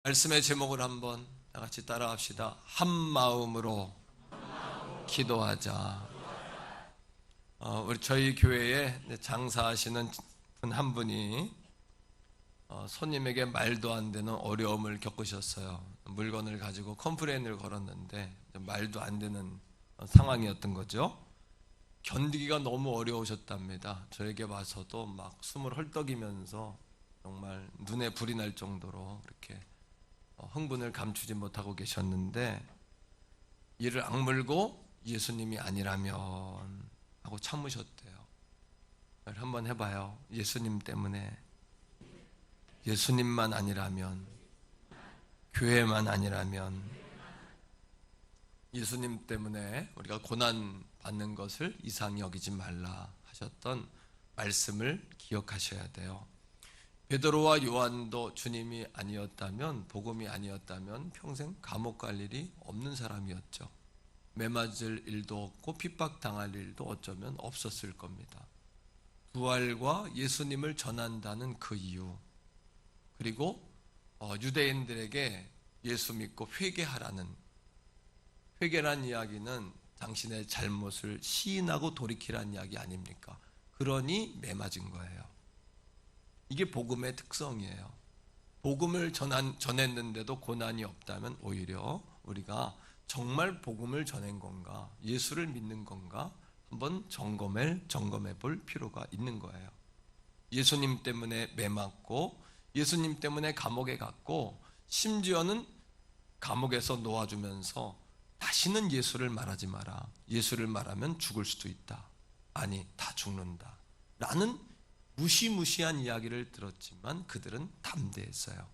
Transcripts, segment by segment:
말씀의 제목을 한번 다 같이 따라합시다. 한 마음으로 기도하자. 우리 저희 교회에 장사하시는 분 한 분이 손님에게 말도 안 되는 어려움을 겪으셨어요. 물건을 가지고 컴플레인을 걸었는데 말도 안 되는 상황이었던 거죠. 견디기가 너무 어려우셨답니다. 저에게 와서도 막 숨을 헐떡이면서 정말 눈에 불이 날 정도로 그렇게 흥분을 감추지 못하고 계셨는데, 이를 악물고 예수님이 아니라면 하고 참으셨대요. 한번 해봐요. 예수님 때문에, 예수님만 아니라면, 교회만 아니라면, 예수님 때문에 우리가 고난 받는 것을 이상히 여기지 말라 하셨던 말씀을 기억하셔야 돼요. 베드로와 요한도 주님이 아니었다면, 복음이 아니었다면 평생 감옥 갈 일이 없는 사람이었죠. 매맞을 일도 없고 핍박당할 일도 어쩌면 없었을 겁니다. 부활과 예수님을 전한다는 그 이유, 그리고 유대인들에게 예수 믿고 회개하라는, 회개란 이야기는 당신의 잘못을 시인하고 돌이키라는 이야기 아닙니까? 그러니 매맞은 거예요. 이게 복음의 특성이에요. 복음을 전했는데도 고난이 없다면 오히려 우리가 정말 복음을 전한 건가, 예수를 믿는 건가 한번 점검해 볼 필요가 있는 거예요. 예수님 때문에 매맞고, 예수님 때문에 감옥에 갔고, 심지어는 감옥에서 놓아주면서 다시는 예수를 말하지 마라. 예수를 말하면 죽을 수도 있다. 아니, 다 죽는다. 라는 무시무시한 이야기를 들었지만 그들은 담대했어요.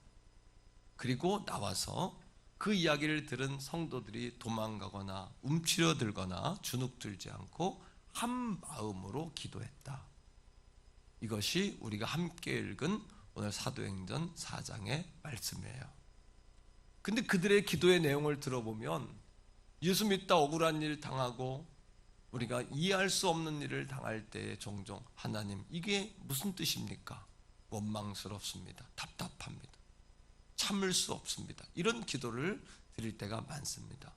그리고 나와서 그 이야기를 들은 성도들이 도망가거나 움츠려들거나 주눅들지 않고 한 마음으로 기도했다. 이것이 우리가 함께 읽은 오늘 사도행전 4장의 말씀이에요. 근데 그들의 기도의 내용을 들어보면 예수 믿다 억울한 일 당하고 우리가 이해할 수 없는 일을 당할 때에 종종 하나님, 이게 무슨 뜻입니까? 원망스럽습니다. 답답합니다. 참을 수 없습니다. 이런 기도를 드릴 때가 많습니다.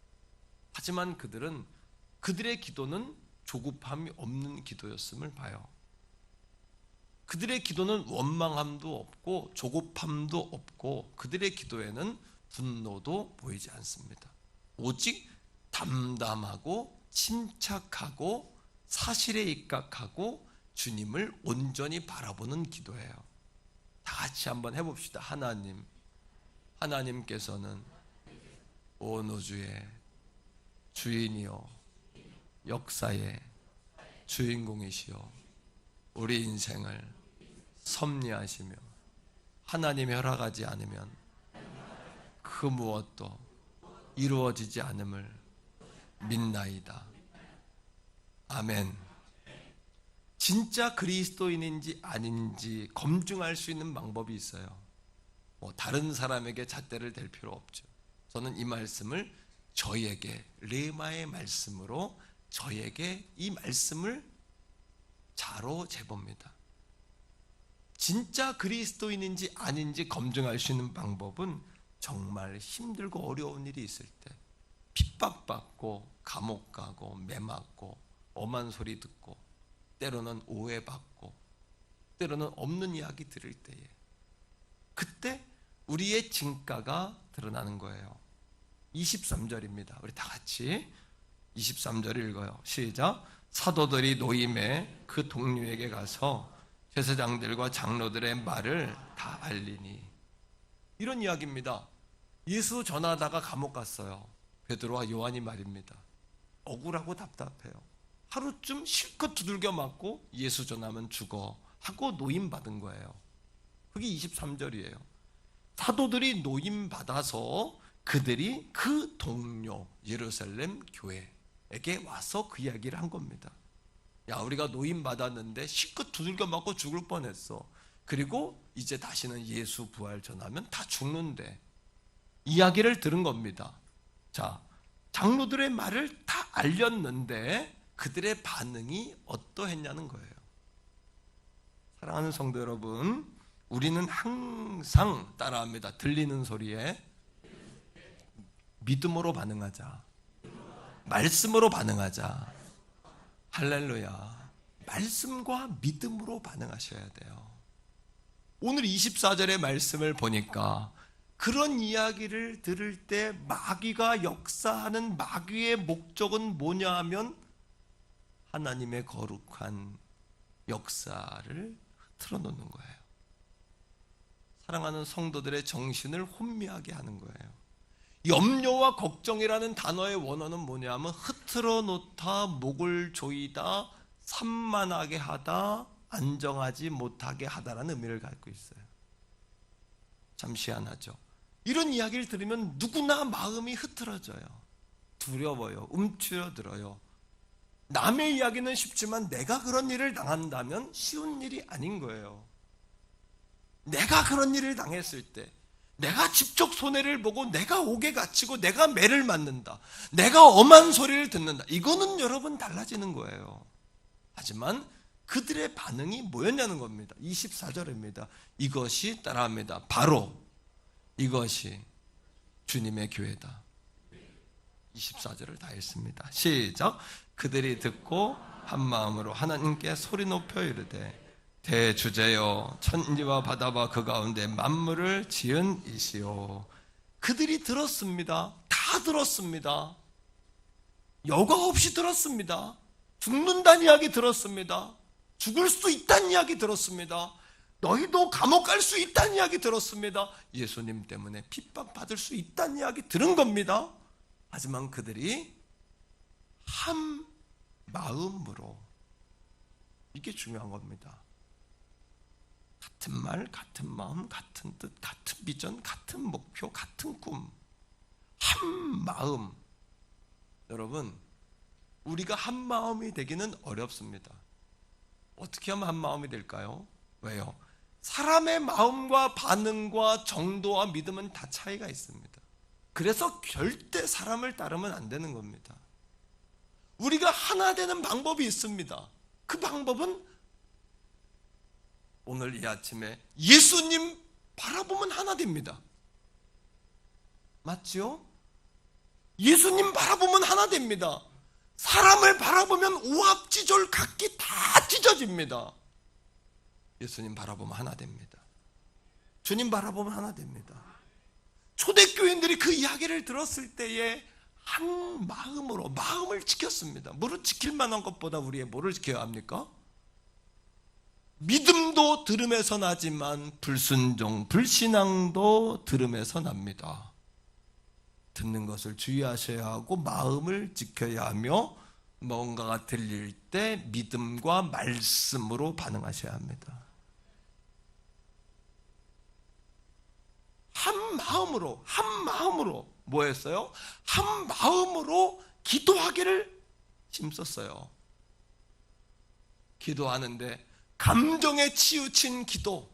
하지만 그들의 기도는 조급함이 없는 기도였음을 봐요. 그들의 기도는 원망함도 없고 조급함도 없고, 그들의 기도에는 분노도 보이지 않습니다. 오직 담담하고 침착하고 사실에 입각하고 주님을 온전히 바라보는 기도예요. 다 같이 한번 해봅시다. 하나님께서는 온 우주의 주인이요 역사의 주인공이시요 우리 인생을 섭리하시며 하나님이 허락하지 않으면 그 무엇도 이루어지지 않음을 믿나이다. 아멘. 진짜 그리스도인인지 아닌지 검증할 수 있는 방법이 있어요. 다른 사람에게 잣대를 댈 필요 없죠. 저는 이 말씀을 저에게, 레마의 말씀으로 저에게 이 말씀을 자로 재봅니다. 진짜 그리스도인인지 아닌지 검증할 수 있는 방법은 정말 힘들고 어려운 일이 있을 때, 핍박받고 감옥 가고 매맞고 엄한 소리 듣고 때로는 오해받고 때로는 없는 이야기 들을 때에, 그때 우리의 진가가 드러나는 거예요. 23절입니다. 우리 다 같이 23절을 읽어요. 시작. 사도들이 노임에 그 동료에게 가서 제사장들과 장로들의 말을 다 알리니. 이런 이야기입니다. 예수 전하다가 감옥 갔어요. 베드로와 요한이 말입니다. 억울하고 답답해요. 하루쯤 실컷 두들겨 맞고 예수 전하면 죽어 하고 노임받은 거예요. 그게 23절이에요. 사도들이 노임받아서 그들이 그 동료 예루살렘 교회에게 와서 그 이야기를 한 겁니다. 야, 우리가 노임받았는데 실컷 두들겨 맞고 죽을 뻔했어. 그리고 이제 다시는 예수 부활 전하면 다 죽는데, 이야기를 들은 겁니다. 자, 장로들의 말을 다 알렸는데 그들의 반응이 어떠했냐는 거예요. 사랑하는 성도 여러분, 우리는 항상 따라합니다. 들리는 소리에 믿음으로 반응하자. 말씀으로 반응하자. 할렐루야. 말씀과 믿음으로 반응하셔야 돼요. 오늘 24절의 말씀을 보니까 그런 이야기를 들을 때 마귀가 역사하는 마귀의 목적은 뭐냐 하면 하나님의 거룩한 역사를 흐트러 놓는 거예요. 사랑하는 성도들의 정신을 혼미하게 하는 거예요. 염려와 걱정이라는 단어의 원어는 뭐냐면 흐트러 놓다, 목을 조이다, 산만하게 하다, 안정하지 못하게 하다라는 의미를 갖고 있어요. 참 희한하죠. 이런 이야기를 들으면 누구나 마음이 흐트러져요. 두려워요. 움츠러들어요. 남의 이야기는 쉽지만 내가 그런 일을 당한다면 쉬운 일이 아닌 거예요. 내가 그런 일을 당했을 때 내가 직접 손해를 보고 내가 옥에 갇히고 내가 매를 맞는다. 내가 엄한 소리를 듣는다. 이거는 여러분 달라지는 거예요. 하지만 그들의 반응이 뭐였냐는 겁니다. 24절입니다. 이것이 따라합니다. 바로 이것이 주님의 교회다. 24절을 다 읽습니다. 시작. 그들이 듣고 한 마음으로 하나님께 소리 높여 이르되 대주제여 천지와 바다와 그 가운데 만물을 지은 이시오. 그들이 들었습니다. 다 들었습니다. 여과 없이 들었습니다. 죽는다는 이야기 들었습니다. 죽을 수 있다는 이야기 들었습니다. 너희도 감옥 갈 수 있다는 이야기 들었습니다. 예수님 때문에 핍박받을 수 있다는 이야기 들은 겁니다. 하지만 그들이 한 마음으로, 이게 중요한 겁니다. 같은 말, 같은 마음, 같은 뜻, 같은 비전, 같은 목표, 같은 꿈, 한 마음. 여러분, 우리가 한 마음이 되기는 어렵습니다. 어떻게 하면 한 마음이 될까요? 왜요? 사람의 마음과 반응과 정도와 믿음은 다 차이가 있습니다. 그래서 절대 사람을 따르면 안 되는 겁니다. 우리가 하나 되는 방법이 있습니다. 그 방법은 오늘 이 아침에 예수님 바라보면 하나 됩니다. 맞죠? 예수님 바라보면 하나 됩니다. 사람을 바라보면 오합지졸 각기 다 찢어집니다. 예수님 바라보면 하나 됩니다. 주님 바라보면 하나 됩니다. 초대교인들이 그 이야기를 들었을 때에 한 마음으로 마음을 지켰습니다. 뭐를 지킬 만한 것보다 우리의 뭐를 지켜야 합니까? 믿음도 들음에서 나지만 불순종, 불신앙도 들음에서 납니다. 듣는 것을 주의하셔야 하고 마음을 지켜야 하며 뭔가가 들릴 때 믿음과 말씀으로 반응하셔야 합니다. 한 마음으로 뭐였어요? 한 마음으로 기도하기를 힘썼어요. 기도하는데 감정에 치우친 기도,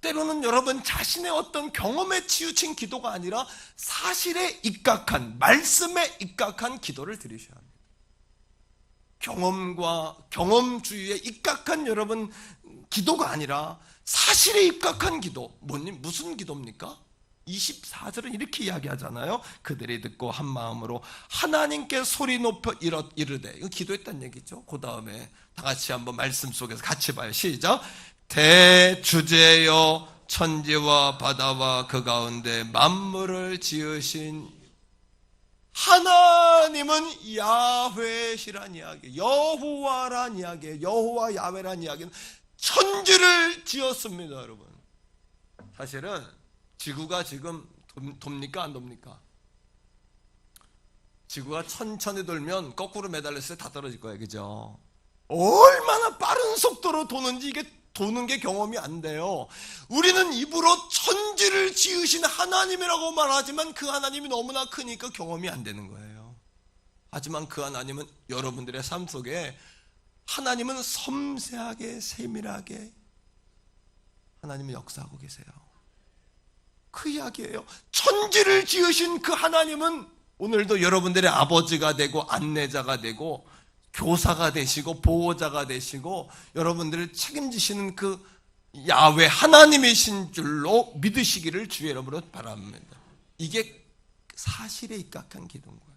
때로는 여러분 자신의 어떤 경험에 치우친 기도가 아니라 사실에 입각한, 말씀에 입각한 기도를 드리셔야 합니다. 경험과 경험주의에 입각한 여러분 기도가 아니라 사실에 입각한 기도. 무슨 기도입니까? 24절은 이렇게 이야기하잖아요. 그들이 듣고 한 마음으로 하나님께 소리 높여 이르되, 이거 기도했다는 얘기죠. 그 다음에 다 같이 한번 말씀 속에서 같이 봐요. 시작. 대주제여 천지와 바다와 그 가운데 만물을 지으신 하나님은 야훼시란 이야기, 여호와란 이야기예요. 여호와 야훼란 이야기는 천지를 지었습니다. 여러분, 사실은 지구가 지금 돕니까 안 돕니까? 지구가 천천히 돌면 거꾸로 매달렸을 때 다 떨어질 거예요. 그죠? 얼마나 빠른 속도로 도는지 이게 도는 게 경험이 안 돼요. 우리는 입으로 천지를 지으신 하나님이라고 말하지만 그 하나님이 너무나 크니까 경험이 안 되는 거예요. 하지만 그 하나님은 여러분들의 삶 속에 하나님은 섬세하게 세밀하게 하나님은 역사하고 계세요. 그 이야기예요. 천지를 지으신 그 하나님은 오늘도 여러분들의 아버지가 되고 안내자가 되고 교사가 되시고 보호자가 되시고 여러분들을 책임지시는 그 야훼 하나님이신 줄로 믿으시기를 주의 이름으로 바랍니다. 이게 사실에 입각한 기도인 거예요.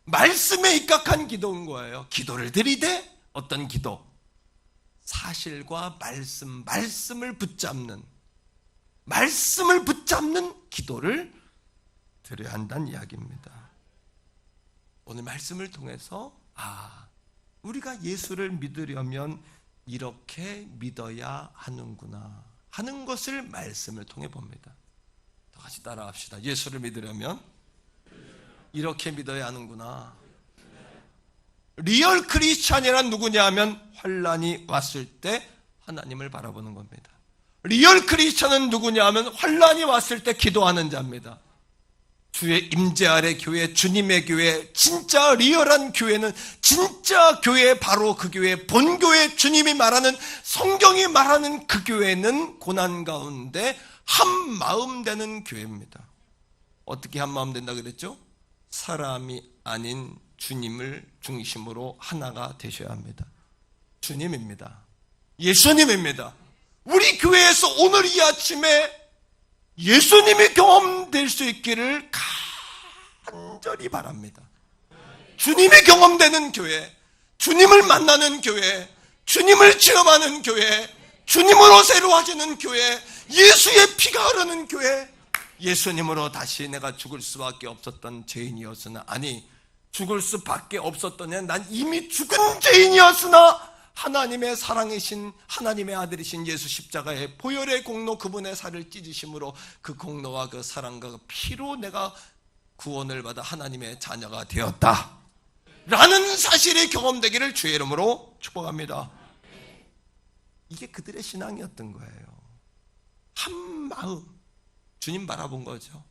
말씀에 입각한 기도인 거예요. 기도를 드리되 어떤 기도? 사실과 말씀을 붙잡는 기도를 드려야 한다는 이야기입니다. 오늘 말씀을 통해서 우리가 예수를 믿으려면 이렇게 믿어야 하는구나 하는 것을 말씀을 통해 봅니다. 다 같이 따라합시다. 예수를 믿으려면 이렇게 믿어야 하는구나. 리얼 크리스찬이란 누구냐 하면 환난이 왔을 때 하나님을 바라보는 겁니다. 리얼 크리스찬은 누구냐 하면 환난이 왔을 때 기도하는 자입니다. 주의 임재 아래 교회, 주님의 교회, 진짜 리얼한 교회는 진짜 교회, 바로 그 교회, 본교회, 주님이 말하는, 성경이 말하는 그 교회는 고난 가운데 한 마음 되는 교회입니다. 어떻게 한 마음 된다 그랬죠? 사람이 아닌 주님을 중심으로 하나가 되셔야 합니다. 주님입니다. 예수님입니다. 우리 교회에서 오늘 이 아침에 예수님이 경험될 수 있기를 간절히 바랍니다. 주님이 경험되는 교회, 주님을 만나는 교회, 주님을 체험하는 교회, 주님으로 새로워지는 교회, 예수의 피가 흐르는 교회, 예수님으로 다시 내가 죽을 수밖에 없었던 죄인이었으나, 아니 죽을 수밖에 없었더니 난 이미 죽은 죄인이었으나 하나님의 사랑이신 하나님의 아들이신 예수 십자가의 보혈의 공로, 그분의 살을 찢으심으로 그 공로와 그 사랑과 그 피로 내가 구원을 받아 하나님의 자녀가 되었다 라는 사실이 경험되기를 주의 이름으로 축복합니다. 이게 그들의 신앙이었던 거예요. 한 마음 주님 바라본 거죠.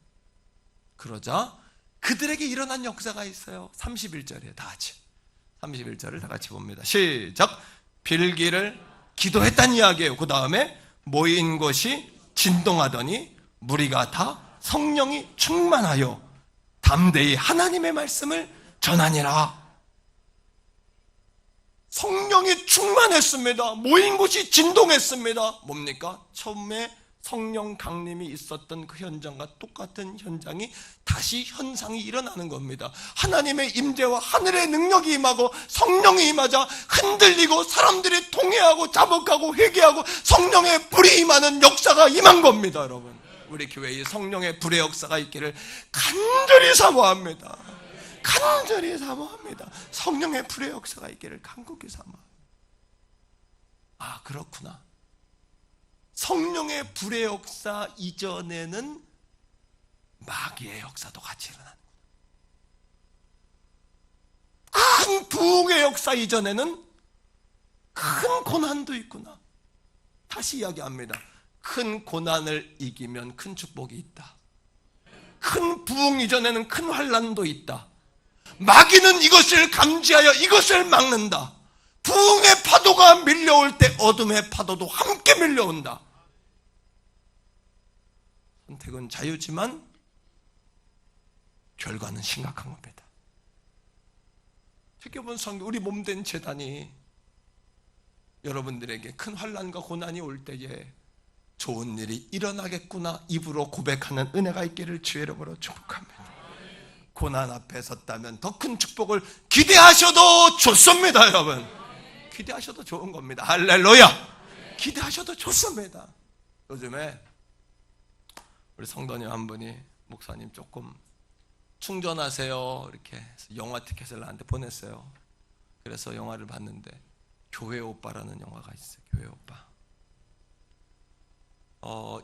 그러자 그들에게 일어난 역사가 있어요. 31절이에요. 다 같이 31절을 다 같이 봅니다. 시작. 빌기를 기도했다는 이야기예요. 그 다음에 모인 것이 진동하더니 무리가 다 성령이 충만하여 담대히 하나님의 말씀을 전하니라. 성령이 충만했습니다. 모인 곳이 진동했습니다. 뭡니까? 처음에 성령 강림이 있었던 그 현장과 똑같은 현장이 다시 현상이 일어나는 겁니다. 하나님의 임재와 하늘의 능력이 임하고 성령이 임하자 흔들리고 사람들이 통회하고 자복하고 회개하고 성령의 불이 임하는 역사가 임한 겁니다. 여러분, 우리 교회에 성령의 불의 역사가 있기를 간절히 사모합니다. 간절히 사모합니다. 성령의 불의 역사가 있기를 간곡히 사모합니다. 그렇구나. 성령의 불의 역사 이전에는 마귀의 역사도 같이 일어나는 거예요. 큰 부흥의 역사 이전에는 큰 고난도 있구나. 다시 이야기합니다. 큰 고난을 이기면 큰 축복이 있다. 큰 부흥 이전에는 큰 환난도 있다. 마귀는 이것을 감지하여 이것을 막는다. 부흥의 파도가 밀려올 때 어둠의 파도도 함께 밀려온다. 선택은 자유지만 결과는 심각한 겁니다. 특별본 성경, 우리 몸된 제단이 여러분들에게 큰 환난과 고난이 올 때에 좋은 일이 일어나겠구나 입으로 고백하는 은혜가 있기를 주의 이름으로 축복합니다. 고난 앞에 섰다면 더 큰 축복을 기대하셔도 좋습니다. 여러분, 기대하셔도 좋은 겁니다. 할렐루야. 기대하셔도 좋습니다. 요즘에 우리 성도님 한 분이, 목사님 조금 충전하세요 이렇게 영화 티켓을 나한테 보냈어요. 그래서 영화를 봤는데 교회 오빠라는 영화가 있어요. 교회 오빠.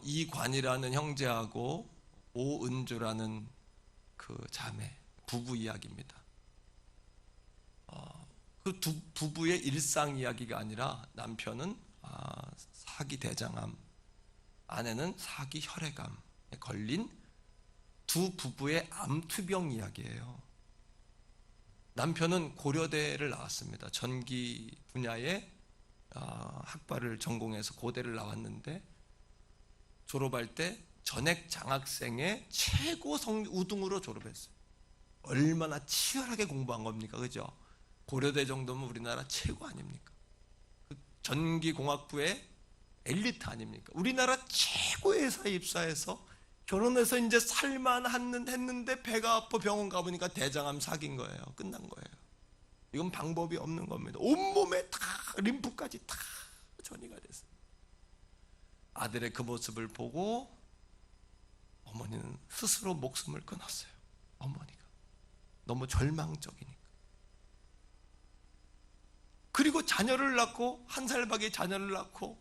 이관이라는 형제하고 오은주라는 그 자매 부부 이야기입니다. 그 두 부부의 일상 이야기가 아니라 남편은 사기 대장암, 아내는 사기 혈액암에 걸린 두 부부의 암투병 이야기예요. 남편은 고려대를 나왔습니다. 전기 분야의 학과를 전공해서 고대를 나왔는데 졸업할 때 전액 장학생의 최고 우등으로 졸업했어요. 얼마나 치열하게 공부한 겁니까? 그죠? 고려대 정도면 우리나라 최고 아닙니까? 그 전기공학부의 엘리트 아닙니까? 우리나라 최고의 회사에 입사해서 결혼해서 이제 했는데 배가 아파 병원 가보니까 대장암 사귄 거예요. 끝난 거예요. 이건 방법이 없는 겁니다. 온몸에 다 림프까지 다 전이가 됐어요. 아들의 그 모습을 보고 어머니는 스스로 목숨을 끊었어요. 어머니가 너무 절망적이니까. 그리고 자녀를 낳고 1살밖에 자녀를 낳고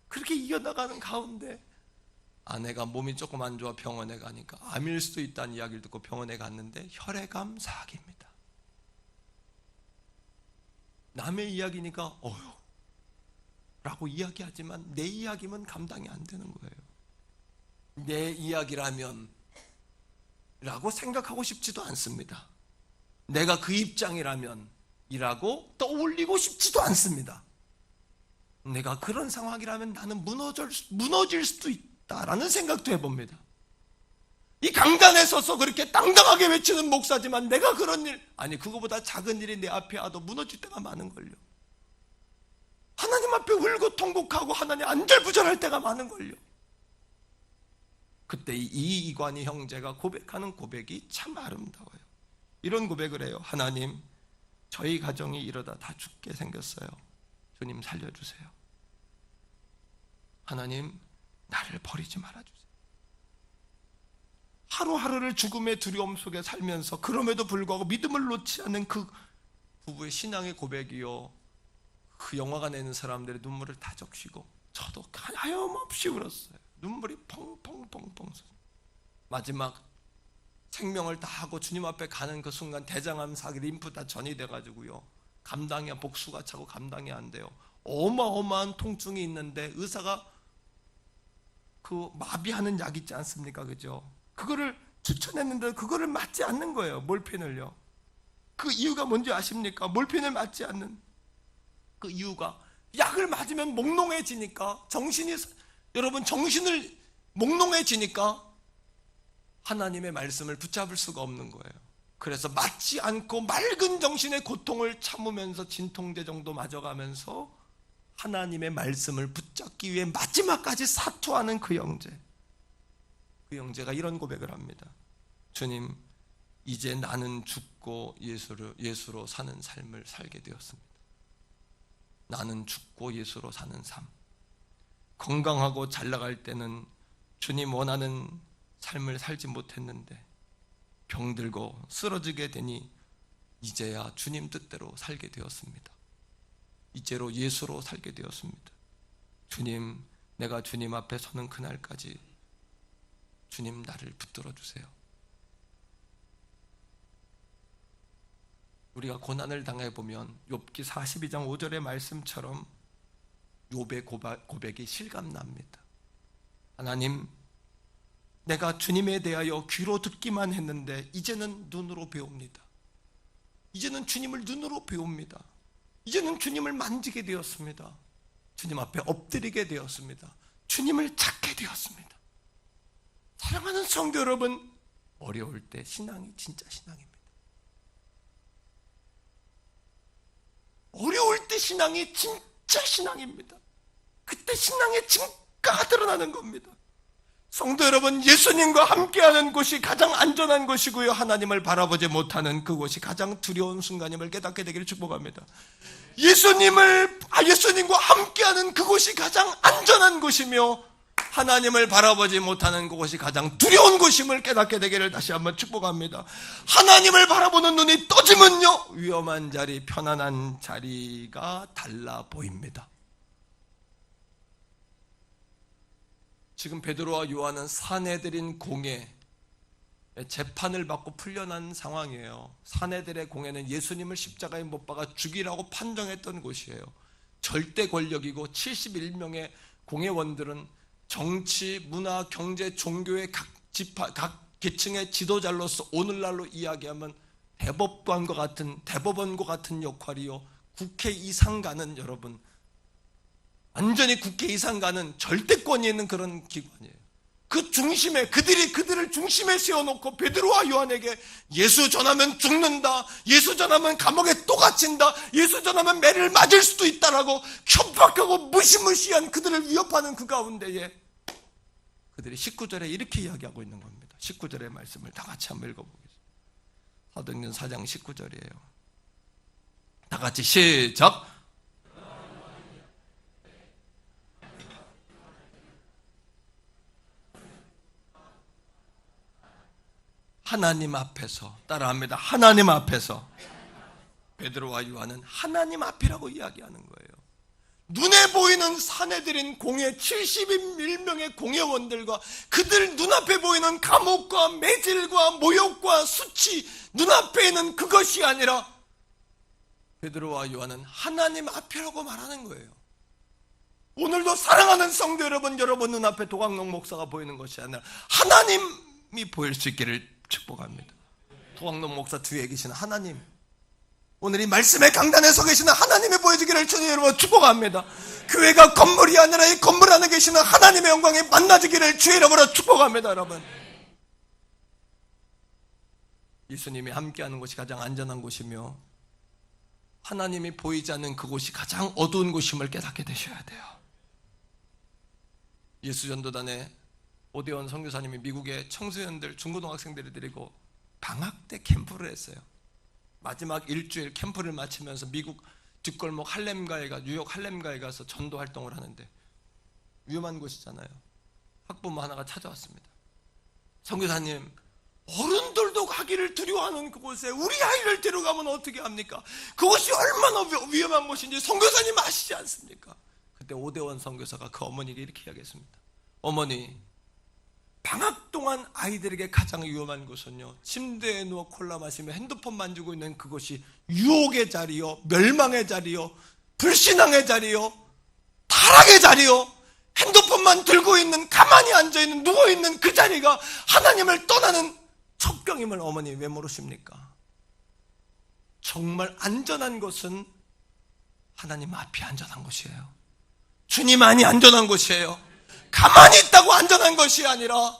그렇게 이겨나가는 가운데 아내가 몸이 조금 안 좋아 병원에 가니까 암일 수도 있다는 이야기를 듣고 병원에 갔는데 혈액암 사기입니다. 남의 이야기니까 어휴 라고 이야기하지만 내 이야기면 감당이 안 되는 거예요. 내 이야기라면 라고 생각하고 싶지도 않습니다. 내가 그 입장이라면 이라고 떠올리고 싶지도 않습니다. 내가 그런 상황이라면 나는 무너질 수도 있다라는 생각도 해봅니다. 이 강단에 서서 그렇게 당당하게 외치는 목사지만 내가 그런 일, 아니 그거보다 작은 일이 내 앞에 와도 무너질 때가 많은걸요. 하나님 앞에 울고 통곡하고 하나님 안절부절할 때가 많은걸요. 그때 이 이관희 형제가 고백하는 고백이 참 아름다워요. 이런 고백을 해요. 하나님, 저희 가정이 이러다 다 죽게 생겼어요. 주님 살려주세요. 하나님, 나를 버리지 말아주세요. 하루하루를 죽음의 두려움 속에 살면서 그럼에도 불구하고 믿음을 놓지 않는 그 부부의 신앙의 고백이요, 그 영화관에 있는 사람들의 눈물을 다 적시고 저도 하염없이 울었어요. 눈물이 펑펑펑펑. 마지막 생명을 다하고 주님 앞에 가는 그 순간 대장암 사기 림프 다 전이 돼가지고요, 복수가 차고 감당이 안 돼요. 어마어마한 통증이 있는데 의사가 그 마비하는 약 있지 않습니까? 그죠? 그거를 추천했는데 그거를 맞지 않는 거예요. 몰핀을요. 그 이유가 뭔지 아십니까? 몰핀을 맞지 않는 그 이유가, 약을 맞으면 몽롱해지니까, 여러분 정신을 몽롱해지니까 하나님의 말씀을 붙잡을 수가 없는 거예요. 그래서 맞지 않고 맑은 정신의 고통을 참으면서 진통제 정도 맞아가면서 하나님의 말씀을 붙잡기 위해 마지막까지 사투하는 그 형제가 이런 고백을 합니다. 주님, 이제 나는 죽고 예수로 사는 삶을 살게 되었습니다. 나는 죽고 예수로 사는 삶. 건강하고 잘 나갈 때는 주님 원하는 삶을 살지 못했는데 병들고 쓰러지게 되니 이제야 주님 뜻대로 살게 되었습니다. 이제로 예수로 살게 되었습니다. 주님, 내가 주님 앞에 서는 그날까지 주님 나를 붙들어 주세요. 우리가 고난을 당해보면 욥기 42장 5절의 말씀처럼 욥의 고백이 실감납니다. 하나님, 내가 주님에 대하여 귀로 듣기만 했는데 이제는 눈으로 배웁니다. 이제는 주님을 눈으로 배웁니다. 이제는 주님을 만지게 되었습니다. 주님 앞에 엎드리게 되었습니다. 주님을 찾게 되었습니다. 사랑하는 성도 여러분, 어려울 때 신앙이 진짜 신앙입니다. 어려울 때 신앙이 진짜 신앙입니다. 그때 신앙의 진가가 드러나는 겁니다. 성도 여러분, 예수님과 함께하는 곳이 가장 안전한 곳이고요, 하나님을 바라보지 못하는 그곳이 가장 두려운 순간임을 깨닫게 되기를 축복합니다. 예수님과 함께하는 그곳이 가장 안전한 곳이며 하나님을 바라보지 못하는 그곳이 가장 두려운 곳임을 깨닫게 되기를 다시 한번 축복합니다. 하나님을 바라보는 눈이 떠지면요, 위험한 자리, 편안한 자리가 달라 보입니다. 지금 베드로와 요한은 사내들인 공회, 재판을 받고 풀려난 상황이에요. 사내들의 공회는 예수님을 십자가에 못 박아 죽이라고 판정했던 곳이에요. 절대 권력이고 71명의 공회원들은 정치, 문화, 경제, 종교의 각 계층의 지도자로서 오늘날로 이야기하면 대법관과 같은 역할이요, 국회 이상 가는, 완전히 국회 이상 가는 절대권이 있는 그런 기관이에요. 그 중심에, 그들을 중심에 세워놓고 베드로와 요한에게 예수 전하면 죽는다, 예수 전하면 감옥에 또 갇힌다, 예수 전하면 매를 맞을 수도 있다라고 협박하고 무시무시한 그들을 위협하는 그 가운데에 그들이 19절에 이렇게 이야기하고 있는 겁니다. 19절의 말씀을 다 같이 한번 읽어보겠습니다. 사도행전 4장 19절이에요. 다 같이 시작. 하나님 앞에서, 따라합니다. 하나님 앞에서. 베드로와 요한은 하나님 앞이라고 이야기하는 거예요. 눈에 보이는 사내들인 공회 71명의 공회원들과 그들 눈앞에 보이는 감옥과 매질과 모욕과 수치, 눈앞에 있는 그것이 아니라 베드로와 요한은 하나님 앞이라고 말하는 거예요. 오늘도 사랑하는 성도 여러분, 여러분 눈앞에 도광록 목사가 보이는 것이 아니라 하나님이 보일 수 있기를 축복합니다. 도광록 목사 뒤에 계시는 하나님, 오늘 이 말씀의 강단에 서 계시는 하나님이 보여주기를 주님 여러분 축복합니다. 교회가 건물이 아니라 이 건물 안에 계시는 하나님의 영광이 만나주기를 주의 이름으로 축복합니다. 여러분, 예수님이 함께하는 곳이 가장 안전한 곳이며 하나님이 보이지 않는 그곳이 가장 어두운 곳임을 깨닫게 되셔야 돼요. 예수전도단에 오대원 선교사님이 미국의 청소년들, 중고등학생들을 데리고 방학 때 캠프를 했어요. 마지막 일주일 캠프를 마치면서 미국 뒷골목 뉴욕 할렘가에 가서 전도 활동을 하는데 위험한 곳이잖아요. 학부모 하나가 찾아왔습니다. 선교사님, 어른들도 가기를 두려워하는 그곳에 우리 아이를 데려가면 어떻게 합니까? 그곳이 얼마나 위험한 곳인지 선교사님 아시지 않습니까? 그때 오대원 선교사가 그 어머니에게 이렇게 이야기했습니다. 어머니, 방학 동안 아이들에게 가장 위험한 곳은요, 침대에 누워 콜라 마시며 핸드폰 만지고 있는 그곳이 유혹의 자리요, 멸망의 자리요, 불신앙의 자리요, 타락의 자리요, 핸드폰만 들고 있는, 가만히 앉아있는, 누워있는 그 자리가 하나님을 떠나는 첩경임을 어머니 왜 모르십니까? 정말 안전한 곳은 하나님 앞이 안전한 곳이에요. 주님 안이 안전한 곳이에요. 가만히 있다고 안전한 것이 아니라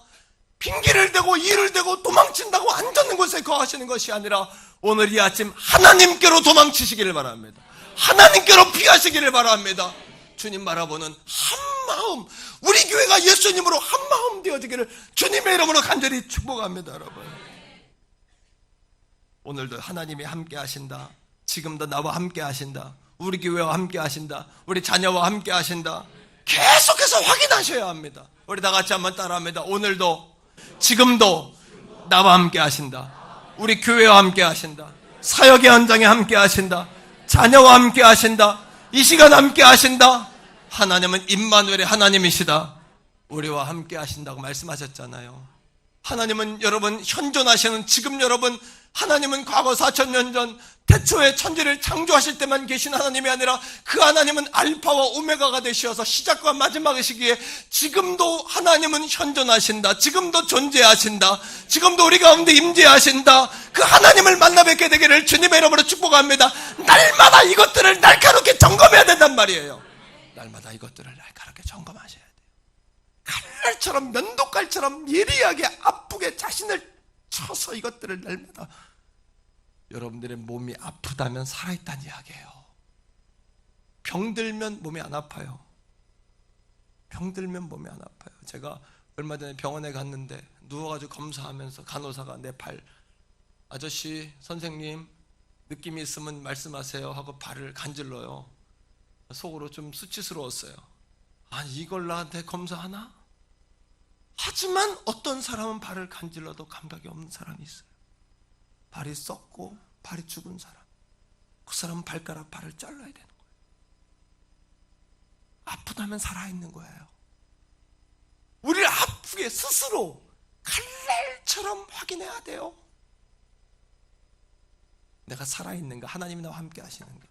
핑계를 대고 일을 대고 도망친다고 안전한 곳에 거하시는 것이 아니라 오늘 이 아침 하나님께로 도망치시기를 바랍니다. 하나님께로 피하시기를 바랍니다. 주님 바라보는 한마음, 우리 교회가 예수님으로 한마음 되어지기를 주님의 이름으로 간절히 축복합니다. 여러분, 오늘도 하나님이 함께 하신다. 지금도 나와 함께 하신다. 우리 교회와 함께 하신다. 우리 자녀와 함께 하신다. 계속해서 확인하셔야 합니다. 우리 다 같이 한번 따라합니다. 오늘도, 지금도 나와 함께 하신다. 우리 교회와 함께 하신다. 사역의 현장에 함께 하신다. 자녀와 함께 하신다. 이 시간 함께 하신다. 하나님은 임마누엘의 하나님이시다. 우리와 함께 하신다고 말씀하셨잖아요. 하나님은 여러분 현존하시는, 지금 여러분, 하나님은 과거 4,000년 전 태초에 천지를 창조하실 때만 계신 하나님이 아니라 그 하나님은 알파와 오메가가 되시어서 시작과 마지막의 시기에 지금도 하나님은 현존하신다. 지금도 존재하신다. 지금도 우리 가운데 임재하신다. 그 하나님을 만나 뵙게 되기를 주님의 이름으로 축복합니다. 날마다 이것들을 날카롭게 점검해야 된단 말이에요. 날마다 이것들을 날카롭게 점검하셔야 돼요. 칼날처럼, 면도칼처럼 예리하게 아프게 자신을 쳐서 이것들을 날마다. 여러분들의 몸이 아프다면 살아있다는 이야기예요. 병들면 몸이 안 아파요. 병들면 몸이 안 아파요. 제가 얼마 전에 병원에 갔는데 누워가지고 검사하면서 간호사가 내 발, 아저씨, 선생님 느낌이 있으면 말씀하세요 하고 발을 간질러요. 속으로 좀 수치스러웠어요. 아니, 이걸 나한테 검사하나? 하지만 어떤 사람은 발을 간질러도 감각이 없는 사람이 있어요. 발이 썩고 발이 죽은 사람, 그 사람은 발가락, 발을 잘라야 되는 거예요. 아프다면 살아있는 거예요. 우리를 아프게 스스로 칼날처럼 확인해야 돼요. 내가 살아있는가? 하나님이 나와 함께 하시는가?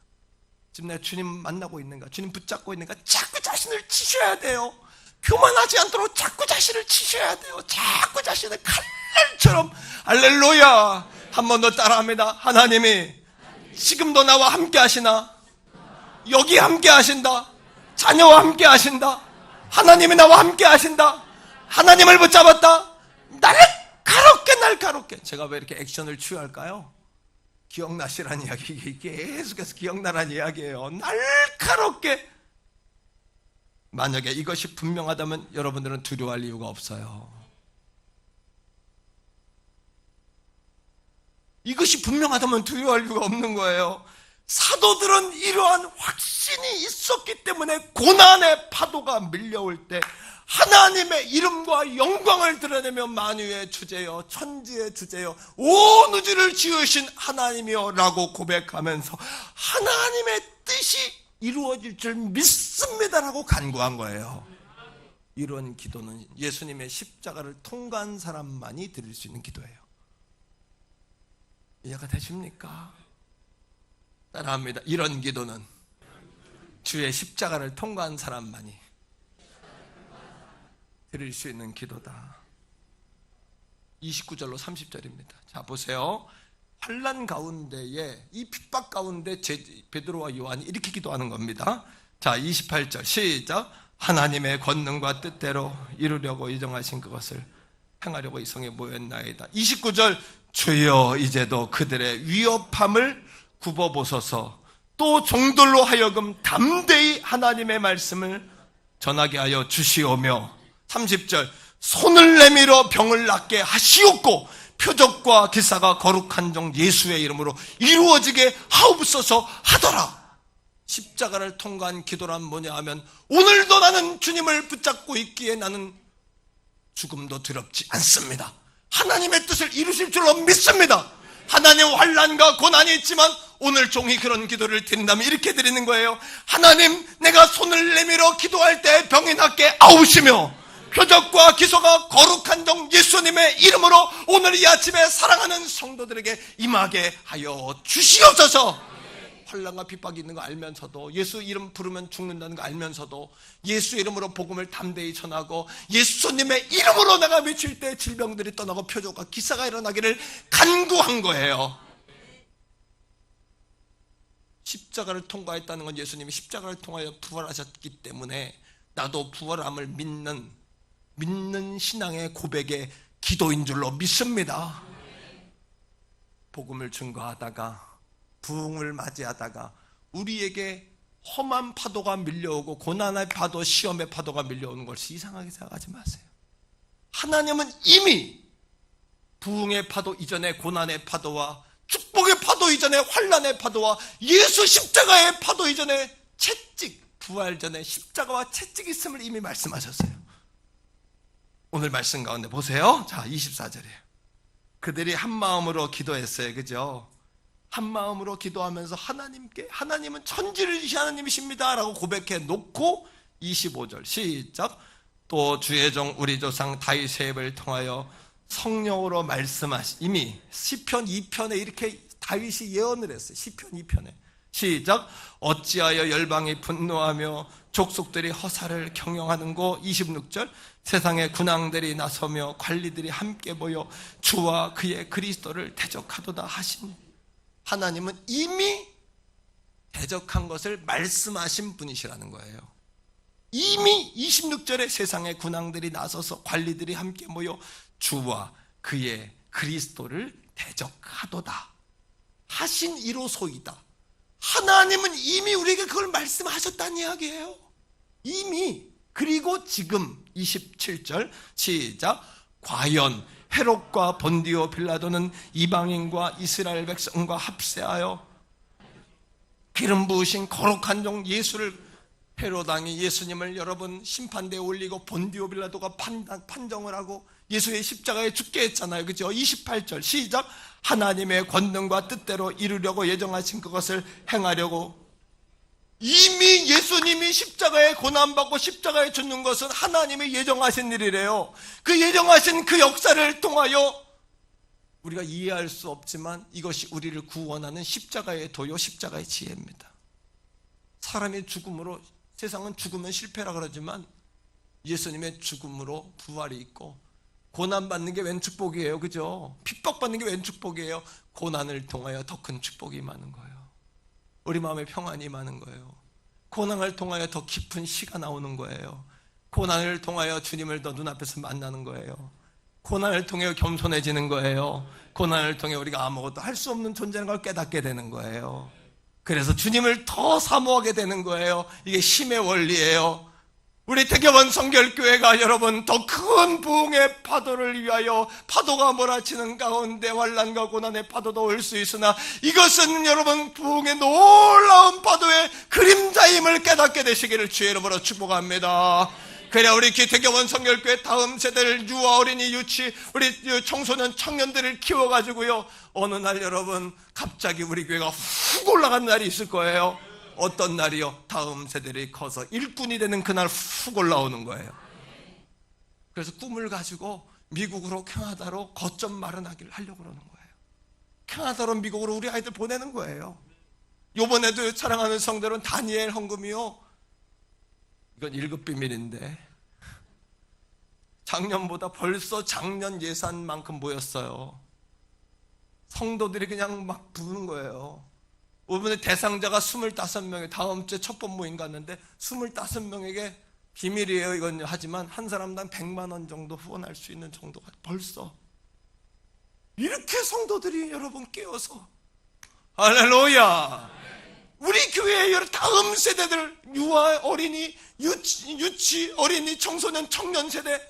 지금 내가 주님 만나고 있는가? 주님 붙잡고 있는가? 자꾸 자신을 치셔야 돼요. 교만하지 않도록 자꾸 자신을 치셔야 돼요. 자꾸 자신을 칼날처럼. 할렐루야. 한 번 더 따라합니다. 하나님이 지금도 나와 함께 하시나? 여기 함께 하신다. 자녀와 함께 하신다. 하나님이 나와 함께 하신다. 하나님을 붙잡았다. 날카롭게. 제가 왜 이렇게 액션을 취할까요? 기억나시라는 이야기, 이게 계속해서 기억나라는 이야기예요. 날카롭게. 만약에 이것이 분명하다면 여러분들은 두려워할 이유가 없어요. 이것이 분명하다면 두려워할 이유가 없는 거예요. 사도들은 이러한 확신이 있었기 때문에 고난의 파도가 밀려올 때 하나님의 이름과 영광을 드러내며 만유의 주제여 천지의 주제여 온 우주를 지으신 하나님이여 라고 고백하면서 하나님의 뜻이 이루어질 줄 믿습니다라고 간구한 거예요. 이런 기도는 예수님의 십자가를 통과한 사람만이 드릴 수 있는 기도예요. 이해가 되십니까? 따라합니다. 이런 기도는 주의 십자가를 통과한 사람만이 드릴 수 있는 기도다. 29절로 30절입니다. 자, 보세요. 환난 가운데에 이 핍박 가운데 베드로와 요한이 이렇게 기도하는 겁니다. 자, 28절 시작. 하나님의 권능과 뜻대로 이루려고 예정하신 그것을 행하려고 이 성에 모였나이다. 29절 주여 이제도 그들의 위협함을 굽어보소서. 또 종들로 하여금 담대히 하나님의 말씀을 전하게 하여 주시오며 30절 손을 내밀어 병을 낫게 하시옵고 표적과 기사가 거룩한 종 예수의 이름으로 이루어지게 하옵소서 하더라. 십자가를 통과한 기도란 뭐냐 하면 오늘도 나는 주님을 붙잡고 있기에 나는 죽음도 두렵지 않습니다. 하나님의 뜻을 이루실 줄로 믿습니다. 하나님 환난과 고난이 있지만 오늘 종이 그런 기도를 드린다면 이렇게 드리는 거예요. 하나님, 내가 손을 내밀어 기도할 때 병이 낫게 아우시며 표적과 기소가 거룩한 종 예수님의 이름으로 오늘 이 아침에 사랑하는 성도들에게 임하게 하여 주시옵소서. 환난과 핍박이 있는 거 알면서도 예수 이름 부르면 죽는다는 거 알면서도 예수 이름으로 복음을 담대히 전하고 예수님의 이름으로 내가 외칠 때 질병들이 떠나고 표적과 기사가 일어나기를 간구한 거예요. 십자가를 통과했다는 건 예수님이 십자가를 통하여 부활하셨기 때문에 나도 부활함을 믿는 신앙의 고백의 기도인 줄로 믿습니다. 복음을 증거하다가 부흥을 맞이하다가 우리에게 험한 파도가 밀려오고 고난의 파도, 시험의 파도가 밀려오는 것을 이상하게 생각하지 마세요. 하나님은 이미 부흥의 파도 이전에 고난의 파도와 축복의 파도 이전에 환난의 파도와 예수 십자가의 파도 이전에 채찍, 부활 전에 십자가와 채찍이 있음을 이미 말씀하셨어요. 오늘 말씀 가운데 보세요. 자, 24절이에요. 그들이 한 마음으로 기도했어요. 그죠? 한 마음으로 기도하면서 하나님께 하나님은 천지를 지으신 하나님이십니다 라고 고백해 놓고 25절 시작. 또 주의 종 우리 조상 다윗의 입을 통하여 성령으로 말씀하시 이미 시편 2편에 이렇게 다윗이 예언을 했어요. 시편 2편에 시작. 어찌하여 열방이 분노하며 족속들이 허사를 경영하는고 26절 세상의 군왕들이 나서며 관리들이 함께 모여 주와 그의 그리스도를 대적하도다 하신 하나님은 이미 대적한 것을 말씀하신 분이시라는 거예요. 이미 26절에 세상의 군왕들이 나서서 관리들이 함께 모여 주와 그의 그리스도를 대적하도다 하신 이로소이다. 하나님은 이미 우리에게 그걸 말씀하셨다는 이야기예요. 이미. 그리고 지금 27절 시작. 과연 헤롯과 본디오 빌라도는 이방인과 이스라엘 백성과 합세하여 기름 부으신 거룩한 종 예수를 헤롯왕이 예수님을 여러분 심판대에 올리고 본디오 빌라도가 판정을 하고 예수의 십자가에 죽게 했잖아요. 그죠? 28절 시작. 하나님의 권능과 뜻대로 이루려고 예정하신 그것을 행하려고. 이미 예수님이 십자가에 고난받고 십자가에 죽는 것은 하나님이 예정하신 일이래요. 그 예정하신 그 역사를 통하여 우리가 이해할 수 없지만 이것이 우리를 구원하는 십자가의 도요, 십자가의 지혜입니다. 사람의 죽음으로, 세상은 죽으면 실패라 그러지만 예수님의 죽음으로 부활이 있고, 고난받는 게 웬 축복이에요. 그죠? 핍박받는 게 웬 축복이에요. 고난을 통하여 더 큰 축복이 임하는 거예요. 우리 마음에 평안이 임하는 거예요. 고난을 통하여 더 깊은 시가 나오는 거예요. 고난을 통하여 주님을 더 눈앞에서 만나는 거예요. 고난을 통해 겸손해지는 거예요. 고난을 통해 우리가 아무것도 할 수 없는 존재라는 걸 깨닫게 되는 거예요. 그래서 주님을 더 사모하게 되는 거예요. 이게 힘의 원리예요. 우리 대교원 성결교회가 여러분 더 큰 부흥의 파도를 위하여 파도가 몰아치는 가운데 환난과 고난의 파도도 올 수 있으나 이것은 여러분 부흥의 놀라운 파도의 그림자임을 깨닫게 되시기를 주의 이름으로 축복합니다. 그래야 우리 대교원 성결교회 다음 세대를 유아 어린이 유치 우리 청소년 청년들을 키워가지고요 어느 날 여러분 갑자기 우리 교회가 훅 올라간 날이 있을 거예요. 어떤 날이요? 다음 세대들이 커서 일꾼이 되는 그날 훅 올라오는 거예요. 그래서 꿈을 가지고 미국으로 캐나다로 거점 마련하기를 하려고 그러는 거예요. 캐나다로 미국으로 우리 아이들 보내는 거예요. 요번에도 사랑하는 성도는 다니엘 헌금이요, 이건 1급 비밀인데 작년보다 벌써 작년 예산만큼 모였어요. 성도들이 그냥 막 부는 거예요. 이번에 대상자가 25명에 다음 주에 첫 번 모임 갔는데 25명에게 비밀이에요 이건 하지만 한 사람당 100만 원 정도 후원할 수 있는 정도가 벌써 이렇게 성도들이 여러분 깨어서 할렐루야. 우리 교회의 다음 세대들 유아 어린이 유치 어린이 청소년 청년 세대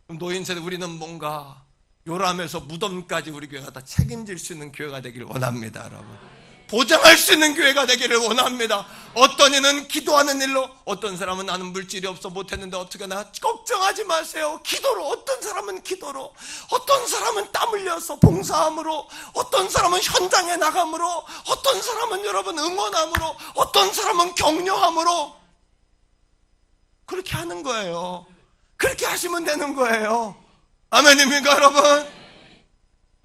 노인 세대 우리는 뭔가 요람에서 무덤까지 우리 교회가 다 책임질 수 있는 교회가 되기를 원합니다. 여러분 보장할 수 있는 교회가 되기를 원합니다. 어떤 이는 기도하는 일로, 어떤 사람은 나는 물질이 없어 못했는데 어떻게 하나 걱정하지 마세요. 기도로, 어떤 사람은 기도로, 어떤 사람은 땀 흘려서 봉사함으로, 어떤 사람은 현장에 나감으로, 어떤 사람은 여러분 응원함으로, 어떤 사람은 격려함으로 그렇게 하는 거예요. 그렇게 하시면 되는 거예요. 아멘입니까 여러분?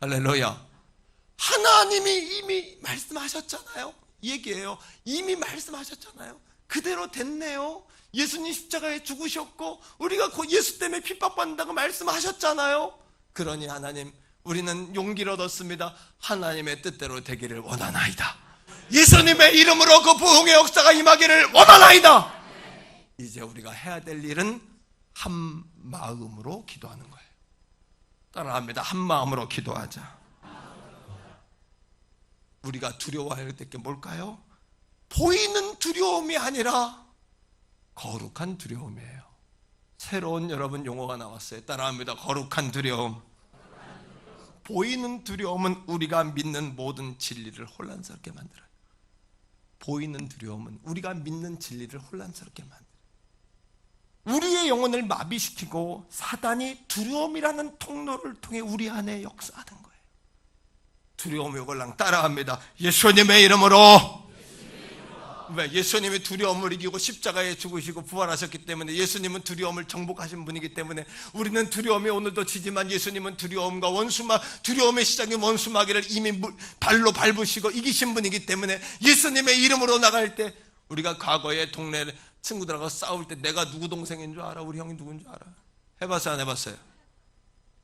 할렐루야. 하나님이 이미 말씀하셨잖아요. 이 얘기예요. 이미 말씀하셨잖아요. 그대로 됐네요. 예수님 십자가에 죽으셨고 우리가 예수 때문에 핍박받는다고 말씀하셨잖아요. 그러니 하나님 우리는 용기를 얻었습니다. 하나님의 뜻대로 되기를 원하나이다. 예수님의 이름으로 그 부흥의 역사가 임하기를 원하나이다. 이제 우리가 해야 될 일은 한 마음으로 기도하는 거예요. 따라합니다. 한 마음으로 기도하자. 우리가 두려워할 게 뭘까요? 보이는 두려움이 아니라 거룩한 두려움이에요. 새로운 여러분 용어가 나왔어요. 따라합니다. 거룩한 두려움. 보이는 두려움은 우리가 믿는 모든 진리를 혼란스럽게 만들어요. 보이는 두려움은 우리가 믿는 진리를 혼란스럽게 만들어요. 우리의 영혼을 마비시키고 사단이 두려움이라는 통로를 통해 우리 안에 역사하는 거예요. 두려움의 골랑 따라합니다. 예수님의 이름으로. 왜? 예수님이 두려움을 이기고 십자가에 죽으시고 부활하셨기 때문에 예수님은 두려움을 정복하신 분이기 때문에 우리는 두려움이 오늘도 지지만 예수님은 두려움과 두려움의 시작인 원수마귀를 이미 발로 밟으시고 이기신 분이기 때문에 예수님의 이름으로 나갈 때 우리가 과거에 동네 친구들하고 싸울 때 내가 누구 동생인 줄 알아? 우리 형이 누군 줄 알아? 해봤어요? 안 해봤어요?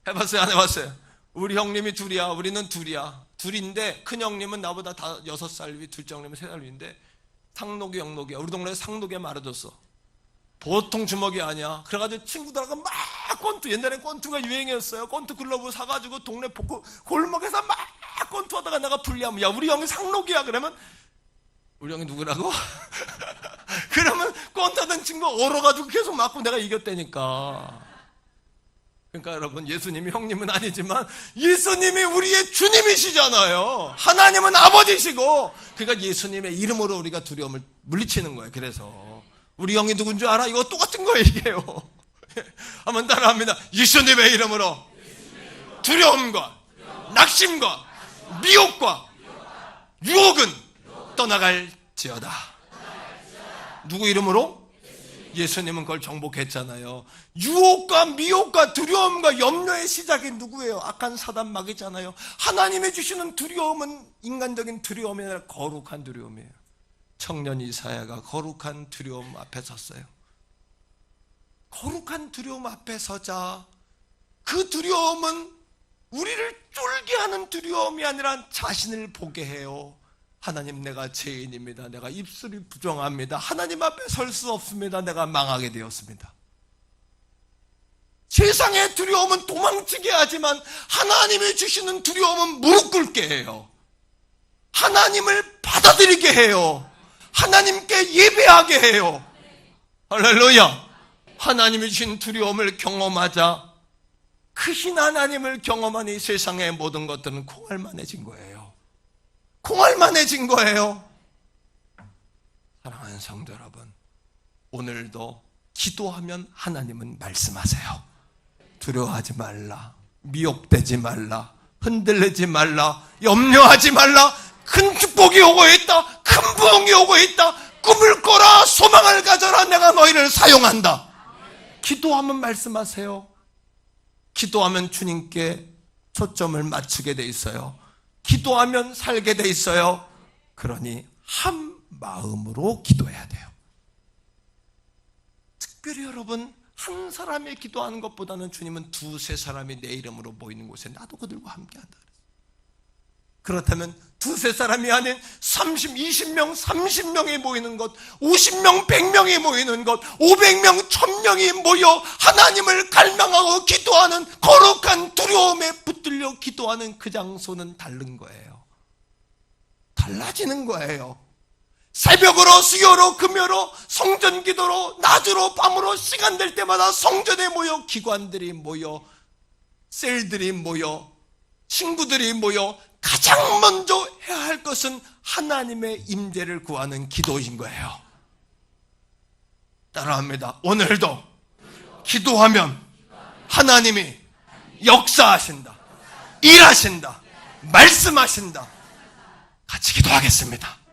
해봤어요? 안 해봤어요? 우리 형님이 둘이야. 우리는 둘이야. 둘인데 큰 형님은 나보다 다 6살 위, 둘째 형님은 3살 위인데 상록이 영록이야. 우리 동네에 상록에 말아줬어. 보통 주먹이 아니야. 그래가지고 친구들하고 막 권투, 옛날엔 권투가 유행이었어요. 권투 글러브 사가지고 동네 골목에서 막 권투하다가 내가 불리하면 야 우리 형이 상록이야. 그러면 우리 형이 누구라고? 그러면 권투하던 친구 얼어가지고 계속 맞고 내가 이겼다니까. 그러니까 여러분 예수님이 형님은 아니지만 예수님이 우리의 주님이시잖아요. 하나님은 아버지시고 그러니까 예수님의 이름으로 우리가 두려움을 물리치는 거예요. 그래서 우리 형이 누군 줄 알아? 이거 똑같은 거예요 이게요. 한번 따라합니다. 예수님의 이름으로 두려움과 낙심과 미혹과 유혹은 떠나갈지어다. 누구 이름으로? 예수님은 그걸 정복했잖아요. 유혹과 미혹과 두려움과 염려의 시작이 누구예요? 악한 사단 마귀잖아요. 하나님이 주시는 두려움은 인간적인 두려움이 아니라 거룩한 두려움이에요. 청년 이사야가 거룩한 두려움 앞에 섰어요. 거룩한 두려움 앞에 서자 그 두려움은 우리를 쫄게 하는 두려움이 아니라 자신을 보게 해요. 하나님 내가 죄인입니다. 내가 입술이 부정합니다. 하나님 앞에 설 수 없습니다. 내가 망하게 되었습니다. 세상의 두려움은 도망치게 하지만 하나님이 주시는 두려움은 무릎 꿇게 해요. 하나님을 받아들이게 해요. 하나님께 예배하게 해요. 할렐루야. 하나님이 주신 두려움을 경험하자 크신 하나님을 경험하니 세상의 모든 것들은 콩알만해진 거예요. 콩알만해진 거예요. 사랑하는 성도 여러분, 오늘도 기도하면 하나님은 말씀하세요. 두려워하지 말라, 미혹되지 말라, 흔들리지 말라, 염려하지 말라. 큰 축복이 오고 있다, 큰 부흥이 오고 있다, 꿈을 꿔라, 소망을 가져라, 내가 너희를 사용한다. 기도하면 말씀하세요. 기도하면 주님께 초점을 맞추게 돼 있어요. 기도하면 살게 돼 있어요. 그러니 한 마음으로 기도해야 돼요. 특별히 여러분, 한 사람이 기도하는 것보다는 주님은 두세 사람이 내 이름으로 모이는 곳에 나도 그들과 함께한다. 그렇다면 두세 사람이 아닌 30, 20명, 30명이 모이는 것, 50명, 100명이 모이는 것, 500명, 1000명이 모여 하나님을 갈망하고 기도하는 거룩한 두려움에 붙들려 기도하는 그 장소는 다른 거예요. 달라지는 거예요. 새벽으로, 수요로, 금요로, 성전 기도로, 낮으로, 밤으로 시간 될 때마다 성전에 모여 기관들이 모여, 셀들이 모여, 친구들이 모여 가장 먼저 해야 할 것은 하나님의 임재를 구하는 기도인 거예요. 따라합니다. 오늘도 기도하면 하나님이 역사하신다, 일하신다, 말씀하신다. 같이 기도하겠습니다.